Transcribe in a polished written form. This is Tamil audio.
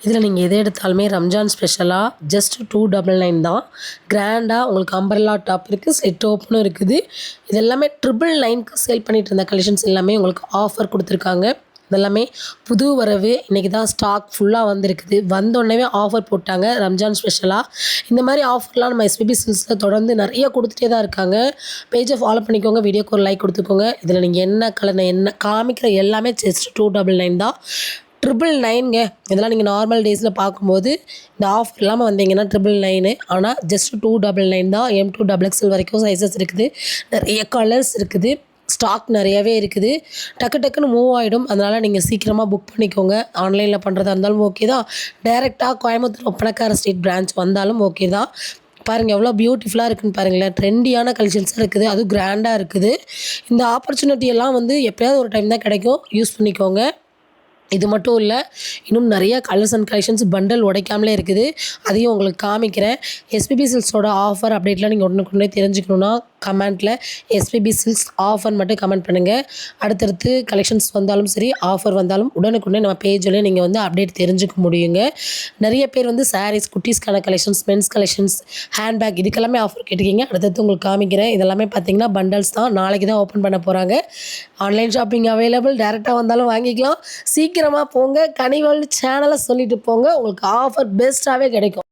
இதில் நீங்கள் எதை எடுத்தாலுமே ரம்ஜான் ஸ்பெஷலாக ஜஸ்ட் 299 தான். கிராண்டாக உங்களுக்கு அம்பர்லா டாப் இருக்குது, செட் ஓப்பனும் இருக்குது. இது எல்லாமே 999க்கு சேல் பண்ணிகிட்டு இருந்த கலெக்ஷன்ஸ் எல்லாமே உங்களுக்கு ஆஃபர் கொடுத்துருக்காங்க. இதெல்லாமே புது வரவு. இன்றைக்கி தான் ஸ்டாக் ஃபுல்லாக வந்திருக்குது. வந்தோடனே ஆஃபர் போட்டாங்க ரம்ஜான் ஸ்பெஷலாக. இந்த மாதிரி ஆஃபர்லாம் நம்ம எஸ்பிபி சில்க்ஸில் தொடர்ந்து நிறைய கொடுத்துட்டே தான் இருக்காங்க. பேஜை ஃபாலோ பண்ணிக்கோங்க, வீடியோக்கு ஒரு லைக் கொடுத்துக்கோங்க. இதில் நீங்கள் என்ன கலர் என்ன காமிக்கிற எல்லாமே ஜஸ்ட் 299 தான். 999ங்க. இதெல்லாம் நீங்கள் நார்மல் டேஸில் பார்க்கும்போது இந்த ஆஃபர் இல்லாமல் வந்தீங்கன்னா 999. ஆனால் ஜஸ்ட் 299 தான். M2XXL வரைக்கும் சைஸஸ் இருக்குது. நிறைய கலர்ஸ் இருக்குது. ஸ்டாக் நிறையவே இருக்குது. டக்குன்னு மூவ் ஆகிடும். அதனால் நீங்கள் சீக்கிரமாக புக் பண்ணிக்கோங்க. ஆன்லைனில் பண்ணுறதா இருந்தாலும் ஓகே தான். டைரெக்டாக கோயம்புத்தூர் ஒப்பனக்கார ஸ்ட்ரீட் பிரான்ச் வந்தாலும் ஓகே தான். பாருங்கள் எவ்வளோ பியூட்டிஃபுல்லாக இருக்குதுன்னு பாருங்களேன். ட்ரெண்டியான கலெக்ஷன்ஸாக இருக்குது. அதுவும் கிராண்டாக இருக்குது. இந்த ஆப்பர்ச்சுனிட்டி எல்லாம் எப்போயாவது ஒரு டைம் தான் கிடைக்கும். யூஸ் பண்ணிக்கோங்க. இது மட்டும் இல்லை, இன்னும் நிறைய கலர்ஸ் அண்ட் கலெக்ஷன்ஸ் பண்டல் உடைக்காமலே இருக்குது. அதையும் உங்களுக்கு காமிக்கிறேன். எஸ்பிபி சில்க்ஸோட ஆஃபர் அப்டேட்லாம் நீங்கள் உடனுக்குடனே தெரிஞ்சுக்கணுன்னா கமெண்ட்டில் எஸ்பிபி சில்க்ஸ் ஆஃபர் மட்டும் கமெண்ட் பண்ணுங்கள். அடுத்தடுத்து கலெக்ஷன்ஸ் வந்தாலும் சரி, ஆஃபர் வந்தாலும் உடனுக்குடனே நம்ம பேஜில் நீங்கள் அப்டேட் தெரிஞ்சுக்க முடியுங்க. நிறைய பேர் சாரீஸ், குட்டீஸ்க்கான கலெக்ஷன்ஸ், மென்ஸ் கலெக்ஷன்ஸ், ஹேண்ட்பேக் இதுக்கெல்லாமே ஆஃபர் கேட்டிருக்கீங்க. அடுத்தடுத்து உங்களுக்கு காமிக்கிறேன். இதெல்லாமே பார்த்தீங்கன்னா பண்டல்ஸ் தான். நாளைக்கு தான் ஓப்பன் பண்ண போகிறாங்க. Online shopping available. டேரெக்டாக வந்தாலும் வாங்கிக்கலாம். சீக்கிரமாக போங்க. கனிவேல்டு சேனலை சொல்லிட்டு போங்க. உங்களுக்கு ஆஃபர் பெஸ்ட்டாகவே கிடைக்கும்.